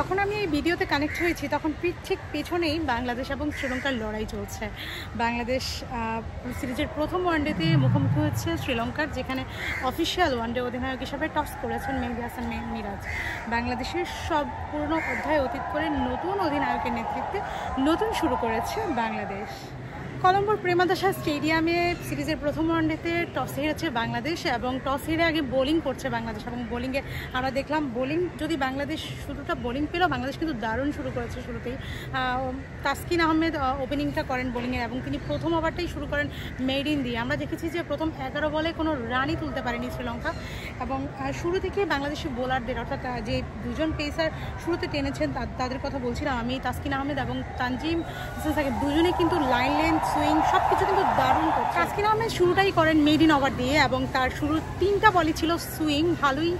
যখন আমি এই ভিডিওতে কানেক্ট হয়েছি তখন ঠিক পেছনেই বাংলাদেশ এবং শ্রীলঙ্কার লড়াই চলছে। বাংলাদেশ সিরিজের প্রথম ওয়ানডেতে মুখোমুখি হচ্ছে শ্রীলঙ্কার, যেখানে অফিসিয়াল ওয়ানডে অধিনায়ক হিসাবে টস করেছেন মেহেদী হাসান মিরাজ। বাংলাদেশের সম্পূর্ণ অধ্যায় অতীত করে নতুন অধিনায়কের নেতৃত্বে নতুন শুরু করেছে বাংলাদেশ। কলম্বোর প্রেমাদাসা স্টেডিয়ামে সিরিজের প্রথম ওয়ানডেতে টস হেরেছে বাংলাদেশ এবং টস হেরে আগে বোলিং করছে বাংলাদেশ এবং বোলিংয়ে আমরা দেখলাম বোলিং যদি বাংলাদেশ শুরুটা বোলিং পেল, বাংলাদেশ কিন্তু দারুণ শুরু করেছে। শুরুতেই তাসকিন আহমেদ ওপেনিংটা করেন বোলিংয়ে এবং তিনি প্রথম ওভারটাই শুরু করেন মেইডিন দিয়ে। আমরা দেখেছি যে প্রথম 11 বলে কোনো রানই তুলতে পারেনি শ্রীলঙ্কা এবং শুরু থেকে বাংলাদেশি বোলারদের অর্থাৎ যে দুজন পেসার শুরুতে টেনেছেন তাদের কথা বলছিলাম আমি, তাসকিন আহমেদ এবং তানজিম সাকিব, দুজনেই কিন্তু লাইন লেন্থ সুইং সব কিছু কিন্তু দারুণ করছে। তাসকিন আহমেদ শুরুটাই করেন মেইডিন ওভার দিয়ে এবং তার শুরুর 3টা বলই ছিল সুইং, ভালোই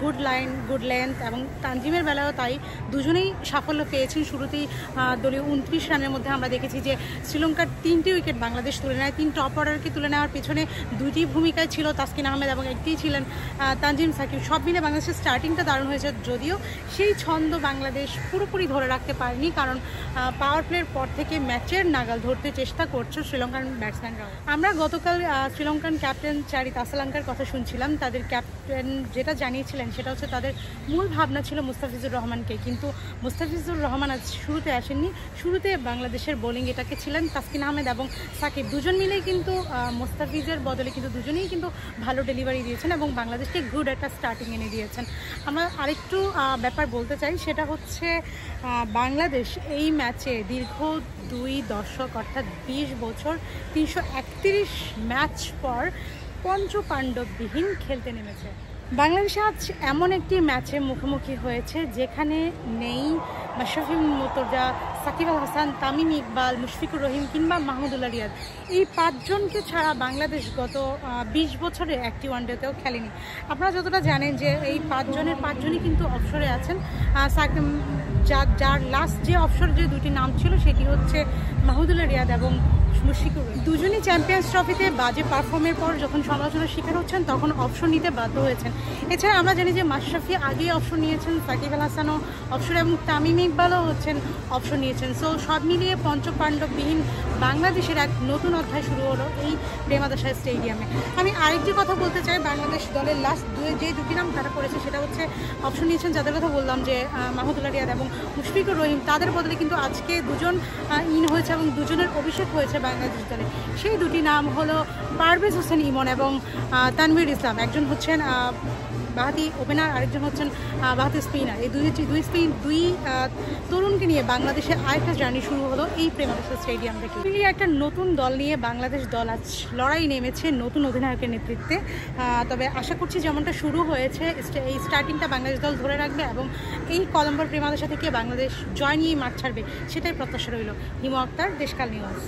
গুড লাইন গুড লেন্থ, এবং তানজিমের বেলায়ও তাই, দুজনেই সাফল্য পেয়েছেন। শুরুতেই দলীয় 29 রানের মধ্যে আমরা দেখেছি যে শ্রীলঙ্কার 3টি উইকেট বাংলাদেশ তুলে নেয়। 3 টপ অর্ডারকে তুলে নেওয়ার পেছনে 2টি ভূমিকায় ছিল তাসকিন আহমেদ এবং একটিই ছিলেন তানজিম সাকিব। সব মিলে বাংলাদেশের স্টার্টিংটা দারুণ হয়েছে, যদিও সেই ছন্দ বাংলাদেশ পুরোপুরি ধরে রাখতে পারেনি, কারণ পাওয়ার প্লের পর থেকে ম্যাচের নাগাল ধরতে চেষ্টা করছে শ্রীলঙ্কান ব্যাটসম্যানরাও। আমরা গতকাল শ্রীলঙ্কান ক্যাপ্টেন চারি তাসালাঙ্কার কথা শুনছিলাম। তাদের ক্যাপ্টেন যেটা জানিয়েছিলেন সেটা হচ্ছে তাদের মূল ভাবনা ছিল মুস্তাফিজুর রহমানকে, কিন্তু মুস্তাফিজুর রহমান আজ শুরুতে আসেননি। শুরুতে বাংলাদেশের বোলিং এটাকে ছিলেন তাসকিন আহমেদ এবং সাকিব, দুজন মিলেই কিন্তু মুস্তাফিজের বদলে কিন্তু দুজনেই কিন্তু ভালো ডেলিভারি দিয়েছেন এবং বাংলাদেশকে গুড একটা স্টার্টিং এনে দিয়েছেন। আমরা আরেকটু ব্যাপার বলতে চাই, সেটা হচ্ছে বাংলাদেশ এই ম্যাচে দীর্ঘ 2 দশক অর্থাৎ 20 বছর 331 ম্যাচ পর পঞ্চপাণ্ডববিহীন খেলতে নেমেছে। বাংলাদেশ আজ এমন একটি ম্যাচে মুখোমুখি হয়েছে যেখানে নেই মাশরাফি মুর্তজা, সাকিব আল হাসান, তামিম ইকবাল, মুশফিকুর রহিম কিংবা মাহমুদুল্লাহ রিয়াদ। এই 5 জনকে ছাড়া বাংলাদেশ গত 20 বছরে একটি ওয়ানডেতেও খেলেনি। আপনারা যতটা জানেন যে এই 5 জনের 5 জনই কিন্তু অবসরে আছেন। যার লাস্ট যে অবসর যে 2টি নাম ছিল সেটি হচ্ছে মাহমুদুল্লাহ রিয়াদ এবং মুশফিকুর রহিম। দুজনই চ্যাম্পিয়ন্স ট্রফিতে বাজে পারফর্মের পর যখন সমালোচনার শিকার হচ্ছেন তখন অবসর নিতে বাধ্য হয়েছেন। এছাড়া আমরা জানি যে মাশরাফি আগে অবসর নিয়েছেন, সাকিব আল হাসানও অবসর এবং তামিম ইকবালও অবসর নিয়েছেন। সো সব মিলিয়ে পঞ্চপাণ্ডববিহীন বাংলাদেশের এক নতুন অধ্যায় শুরু হলো এই প্রেমাদাসা স্টেডিয়ামে। আমি আরেকটি কথা বলতে চাই, বাংলাদেশ দলের লাস্ট যে 2টি নাম তারা করেছে সেটা হচ্ছে অবসর নিয়েছেন যাদের কথা বললাম যে মাহমুদুল্লাহ রিয়াদ এবং মুশফিকুর রহিম, তাদের বদলে কিন্তু আজকে দুজন ইন হয়েছে এবং দুজনের অভিষেক হয়েছে বাংলাদেশ দলে। সেই 2টি নাম হলো পারভেজ হোসেন ইমন এবং তানভীর ইসলাম। একজন হচ্ছেন বাহাতি ওপেনার, আরেকজন হচ্ছেন বাহাতি স্পিনার। এই দুই তরুণকে নিয়ে বাংলাদেশের আরেকটা জার্নি শুরু হলো এই প্রেমাদাসা স্টেডিয়াম থেকে। একটা নতুন দল নিয়ে বাংলাদেশ দল আজ লড়াই নেমেছে নতুন অধিনায়কের নেতৃত্বে। তবে আশা করছি যেমনটা শুরু হয়েছে এই স্টার্টিংটা বাংলাদেশ দল ধরে রাখবে এবং এই কলম্বোর প্রেমাদাসা থেকে বাংলাদেশ জয় নিয়েই মাঠ ছাড়বে, সেটাই প্রত্যাশা রইল। হিমু আক্তার, দেশকাল নিউজ।